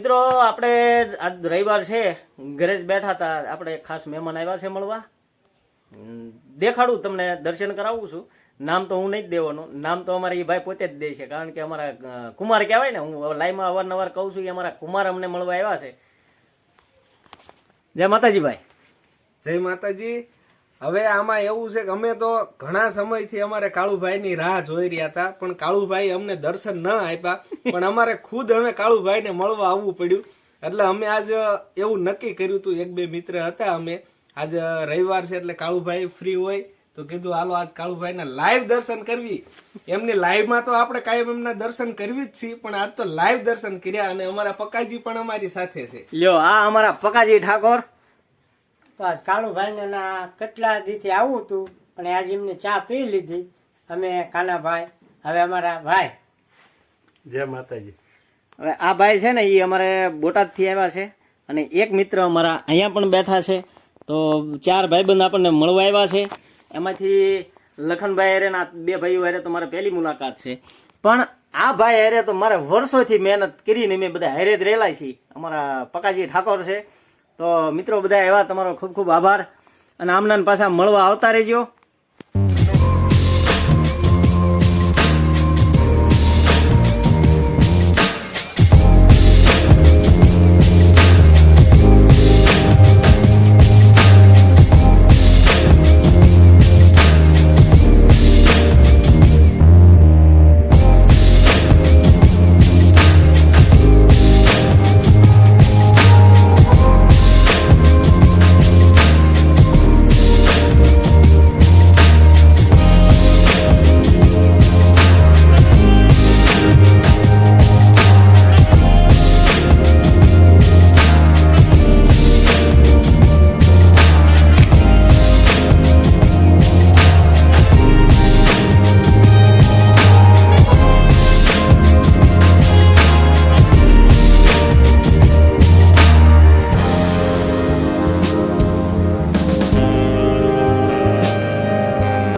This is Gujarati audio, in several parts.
મિત્રો આપણે આજ રવિવાર છે, ઘરે જ બેઠા હતા. આપણે ખાસ મહેમાન આવ્યા છે મળવા. દેખાડું તમને, દર્શન કરાવું છું. નામ તો હું નહીં જ દેવાનું, નામ તો અમારા એ ભાઈ પોતે જ દે છે, કારણ કે અમારા કુમાર કહેવાય ને. હું લાઈવમાં અવારનવાર કહું છું કે અમારા કુમાર અમને મળવા આવ્યા છે. જય માતાજી ભાઈ. જય માતાજી. હવે આમાં એવું છે કે અમે તો ઘણા સમયથી અમારે કાળુભાઈ ની રાહ જોઈ રહ્યા હતા, પણ કાળુભાઈ અમને દર્શન ન આપ્યા. પણ અમારે ખુદ અમે કાળુભાઈ ને મળવા આવવું પડ્યું. એટલે અમે આજ એવું નક્કી કર્યું હતું, એક બે મિત્ર હતા અમે, આજ રવિવાર છે એટલે કાળુભાઈ ફ્રી હોય તો કીધું હાલો આજ કાળુભાઈ ના લાઈવ દર્શન કરવી. એમની લાઈવ માં તો આપણે કાયમ એમના દર્શન કરવી જ છીએ, પણ આજ તો લાઈવ દર્શન કર્યા. અને અમારા પકાજી પણ અમારી સાથે છે. લ્યો, આ અમારા પકાજી ઠાકોર. તો આજ કાળુભાઈને કેટલા દીથી આવું હતું, પણ આજે એમને ચા પી લીધી અમે કાનાભાઈ. હવે અમારા ભાઈ. જય માતાજી. હવે આ ભાઈ છે ને, એ અમારે બોટાદથી આવ્યા છે, અને એક મિત્ર અમારા અહીંયા પણ બેઠા છે. તો 4 ભાઈબંધ આપણને મળવા આવ્યા છે. એમાંથી લખનભાઈ હારે ના 2 ભાઈઓ હારે તો મારે પહેલી મુલાકાત છે. પણ આ ભાઈ હારે તો મારે વર્ષોથી મહેનત કરીને મેં બધા હારે જ રહેલા છીએ. અમારા પકાજી ઠાકોર છે. તો મિત્રો બધા એવા તમારો ખૂબ ખૂબ આભાર, અને આમના પાછા મળવા આવતા રહેજો.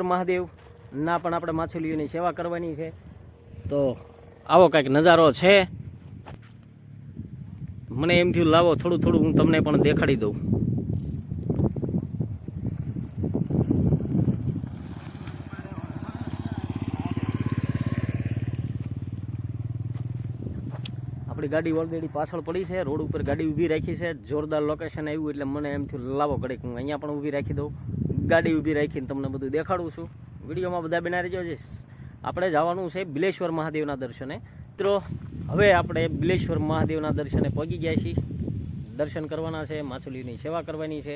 મહાદેવ ના પણ આપણે માછલીઓની સેવા કરવાની છે. તો આવો કંઈક નજારો છે. મને એમ થયું લાવો થોડું થોડું હું તમને પણ દેખાડી દઉં. આપણી ગાડી ઓલરેડી પાછળ પડી છે, રોડ ઉપર ગાડી ઊભી રાખી છે. જોરદાર લોકેશન આવ્યું એટલે મને એમ થયું લાવો ઘડીક હું અહીંયા પણ ઊભી રાખી દઉં. ગાડી ઊભી રાખીને તમને બધું દેખાડું છું. વિડીયોમાં બધા બના રહેજો. આપણે જવાનું છે બિલેશ્વર મહાદેવના દર્શને. મિત્રો હવે આપણે બિલેશ્વર મહાદેવના દર્શને પહોંચી ગયા છીએ. દર્શન કરવાના છે, માછલીની સેવા કરવાની છે.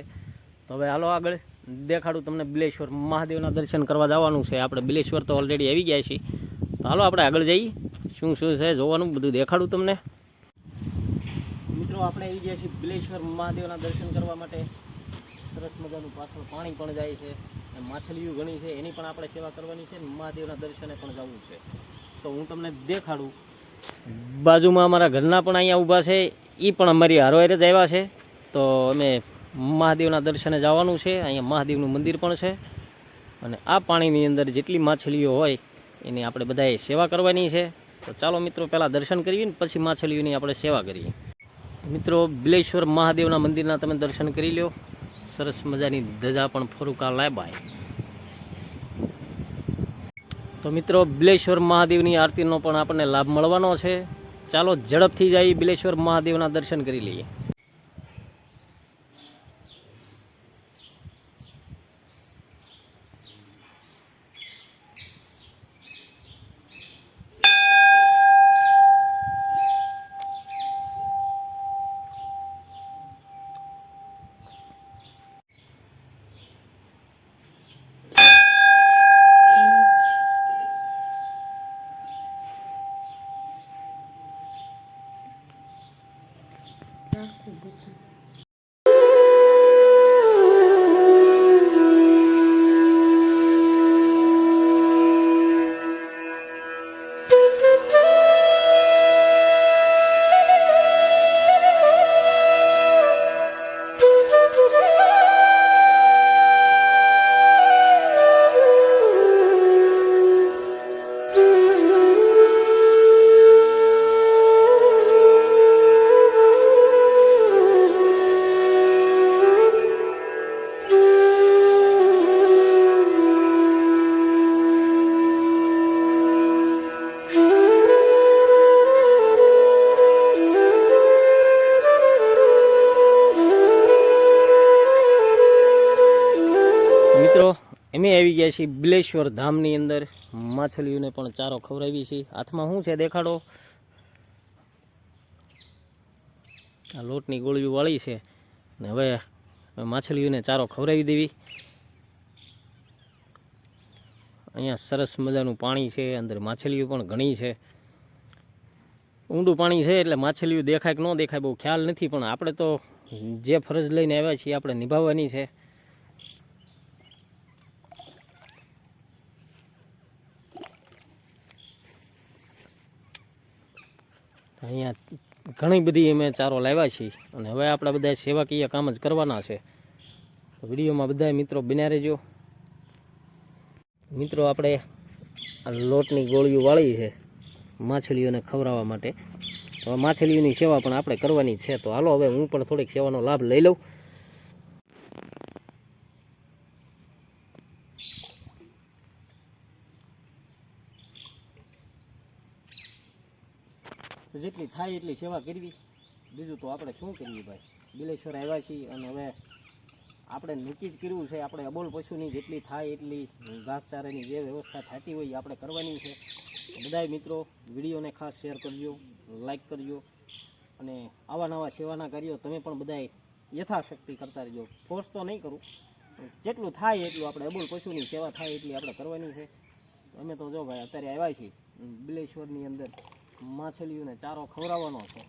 તો હવે હાલો આગળ દેખાડું તમને. બિલેશ્વર મહાદેવના દર્શન કરવા જવાનું છે. આપણે બિલેશ્વર તો ઓલરેડી આવી ગયા છીએ. તો હાલો આપણે આગળ જઈએ, શું શું છે જોવાનું બધું દેખાડું તમને. મિત્રો આપણે આવી ગયા છીએ બિલેશ્વર મહાદેવના દર્શન કરવા માટે. સરસ મજાનું પાછળ પાણી પણ જાય છે, માછલીઓ ઘણી છે, એની પણ આપણે સેવા કરવાની છે. મહાદેવના દર્શને પણ જવું છે. તો હું તમને દેખાડું. બાજુમાં અમારા ઘરના પણ અહીંયા ઊભા છે, એ પણ અમારી હારોહારે જ આવ્યા છે. તો અમે મહાદેવના દર્શને જવાનું છે. અહીંયા મહાદેવનું મંદિર પણ છે, અને આ પાણીની અંદર જેટલી માછલીઓ હોય એની આપણે બધાએ સેવા કરવાની છે. તો ચાલો મિત્રો પહેલાં દર્શન કરીએ ને પછી માછલીઓની આપણે સેવા કરીએ. મિત્રો બિલેશ્વર મહાદેવના મંદિરના તમે દર્શન કરી લો. સરસ મજાની ધજા પણ ફરુકા લાબાય. તો મિત્રો બિલેશ્વર મહાદેવની આરતીનો પણ આપણને લાભ મળવાનો છે. ચાલો ઝડપથી જઈ બિલેશ્વર મહાદેવના દર્શન કરી લઈએ. અમે આવી ગયા છીએ બિલેશ્વર ધામની અંદર. માછલીઓને પણ ચારો ખવડાવી છીએ. હાથમાં શું છે દેખાડો. આ લોટની ગોળીઓ વાળી છે ને હવે માછલીઓને ચારો ખવડાવી દેવી. અહીંયા સરસ મજાનું પાણી છે, અંદર માછલીઓ પણ ઘણી છે. ઊંડું પાણી છે એટલે માછલીઓ દેખાય કે ન દેખાય બહુ ખ્યાલ નથી, પણ આપણે તો જે ફરજ લઈને આવ્યા છીએ આપણે નિભાવવાની છે. અહીંયા ઘણી બધી અમે ચારો લાવ્યા છીએ અને હવે આપણે બધા સેવાકીય કામ જ કરવાના છે. તો વિડીયોમાં બધા મિત્રો બન્યા રહેજો. મિત્રો આપણે આ લોટની ગોળીઓ વાળી છે માછલીઓને ખવડાવવા માટે. તો માછલીઓની સેવા પણ આપણે કરવાની છે. તો હાલો હવે હું પણ થોડીક સેવાનો લાભ લઈ લઉં. જેટલી થાય એટલી સેવા કરવી. બીજું તો આપણે શું કરીએ ભાઈ, બિલેશ્વર આવ્યા છીએ અને હવે આપણે નક્કી જ કર્યું છે આપણે અબોલ પશુની જેટલી થાય એટલી ઘાસચારાની જે વ્યવસ્થા થતી હોય એ આપણે કરવાની છે. બધાય મિત્રો વિડીયોને ખાસ શેર કરજો, લાઈક કરજો અને આવા નવા સેવાના કાર્યો તમે પણ બધાય યથાશક્તિ કરતા રહેજો. ફોર્સ તો નહીં કરું, જેટલું થાય એટલું આપણે અબોલ પશુની સેવા થાય એટલી આપણે કરવાની છે. અમે તો જો ભાઈ અત્યારે આવ્યા છીએ બિલેશ્વરની અંદર માછલીઓને ચારો ખવડાવવાનો છે.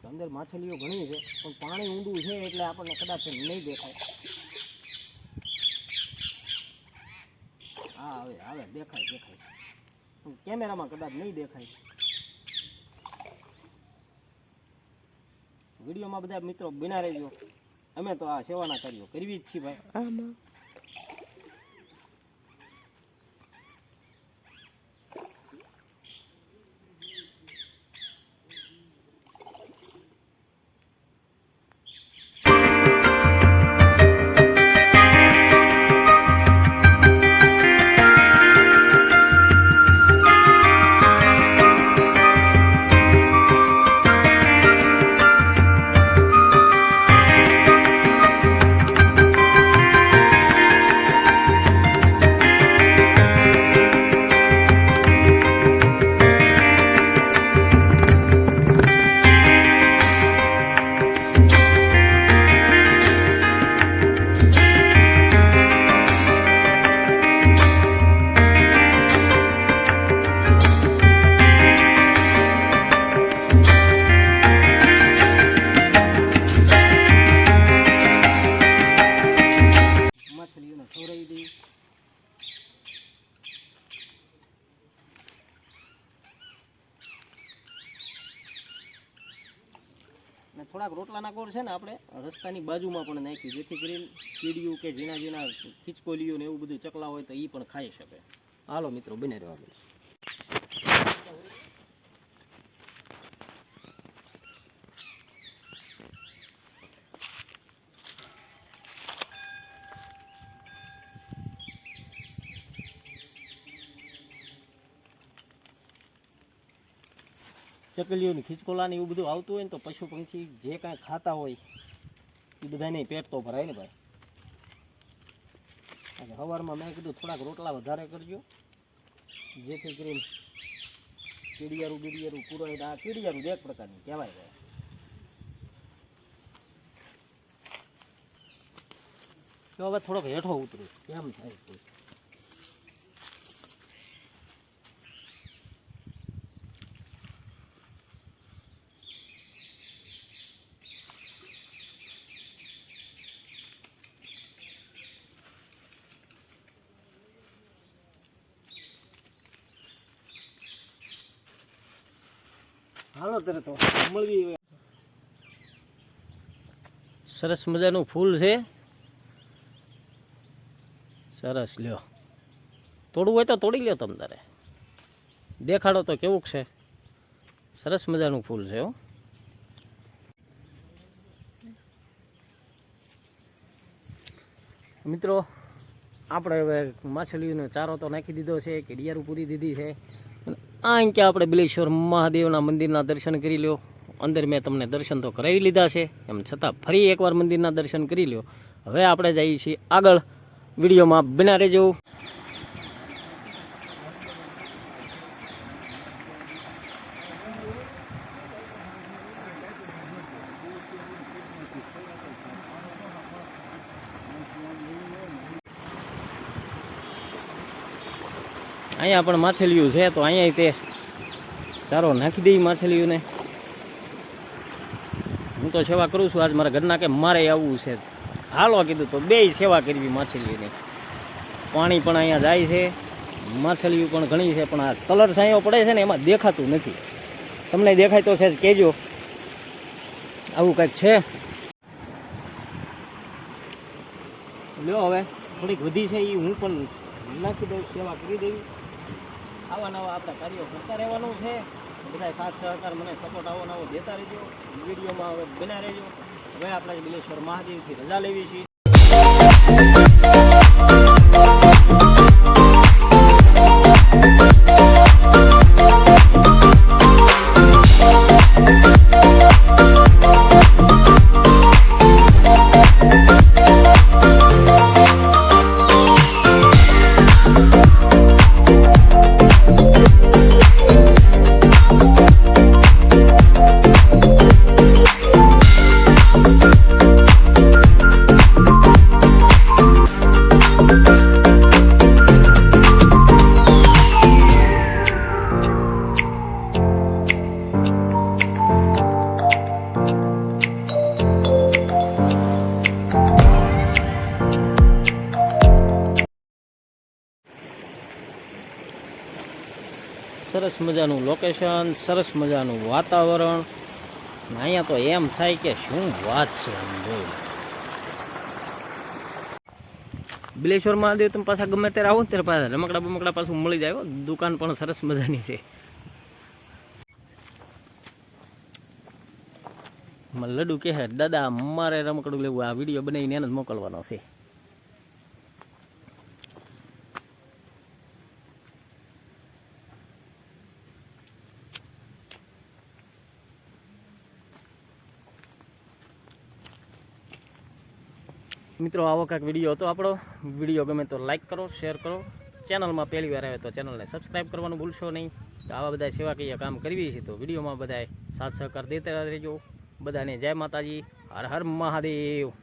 અંદર માછલીઓ ઘણી છે પણ પાણી ઊંડું છે એટલે આપણને કદાચ નહીં દેખાય. હા હવે આવે દેખાય પણ કેમેરામાં કદાચ નહીં દેખાય. વિડીયોમાં બધા મિત્રો બિના રહેજો. અમે તો આ સેવાના કાર્યો કરવી જ છીએ ભાઈ. ને થોડાક રોટલાના ગોળ છે ને આપણે રસ્તાની બાજુમાં પણ નાખી, જેથી કરીને કીડીયું કે ઝીણા ઝીણા ખીચકોલીઓ ને એવું બધું ચકલા હોય તો એ પણ ખાઈ શકે. હાલો મિત્રો બને રહેવા દે. ચકલીઓની ખીચકોલાની એવું બધું આવતું હોય ને તો પશુ પંખી જે કાંઈ ખાતા હોય એ બધાને પેટ તો ભરાય ને ભાઈ. અને સવારમાં મેં કીધું થોડાક રોટલા વધારે કરજો, જેથી કરીને કીડિયારું પૂરાય. આ કીડિયારું એક પ્રકારની કહેવાય ભાઈ. તો હવે થોડોક હેઠો ઉતરું કેમ થાય. હાલો ત્યારે તો મળવી. સરસ મજાનું ફૂલ છે, સરસ. લ્યો તોડવું હોય તો તોડી લ્યો તમ તારે. દેખાડો તો કેવું છે. સરસ મજાનું ફૂલ છે હો. મિત્રો આપણે હવે માછલીઓનો ચારો તો નાખી દીધો છે, કીડિયારું પૂરી દીધી છે. આ કે આપણે બિલેશ્વર મહાદેવના મંદિરના દર્શન કરી લ્યો. અંદર મેં તમને દર્શન તો કરાવી લીધા છે, એમ છતાં ફરી એકવાર મંદિરના દર્શન કરી લ્યો. હવે આપણે જઈએ છીએ આગળ વિડીયોમાં બના રહેજો. અહીંયા પણ માછલીઓ છે તો અહીંયા તે ચારો નાખી દઈ માછલીઓને. હું તો સેવા કરું છું. આજ મારા ઘરના કે મારે આવવું છે, હાલો કીધું તો બેય સેવા કરવી માછલીઓની. પાણી પણ અહીંયા જાય છે, માછલીઓ પણ ઘણી છે, પણ આ કલર છાંયો પડે છે ને એમાં દેખાતું નથી. તમને દેખાય તો છે કહેજો. આવું કંઈક છે. લ્યો હવે થોડીક વધી છે એ હું પણ નાખી દઉં, સેવા કરી દેવી. આવા નવા આપણા કાર્યો કરતા રહેવાનું છે. બધા સાથ સહકાર મને સપોર્ટ આવો નવો દેતા રહેજો. વિડીયોમાં હવે બના રહેજો. હવે આપણે બિલેશ્વર મહાદેવથી રજા લેવી છીએ. સરસ મજાનું લોકેશન, સરસ મજાનું વાતાવરણ. અહીંયા તો એમ થાય કે શું વાત છે. બિલેશ્વર મહાદેવ તમે પાછા ગમે ત્યારે આવો ને ત્યારે પાછા રમકડા બમકડા પાછું મળી જાય. દુકાન પણ સરસ મજાની છે. લડુ કહે દાદા મારે રમકડું લેવું, આ વિડીયો બનાવીને એને જ મોકલવાનો છે. મિત્રો આવો કાંઈક વિડીયો હતો આપણો. વિડીયો ગમે તો લાઈક કરો, શેર કરો. ચેનલમાં પહેલી વાર આવે તો ચેનલને સબસ્ક્રાઈબ કરવાનું ભૂલશો નહીં. તો આવા બધા સેવાકીય કામ કરવી છે તો વિડીયોમાં બધાએ સાથ સહકાર દેતા રહેજો. બધાને જય માતાજી, હર હર મહાદેવ.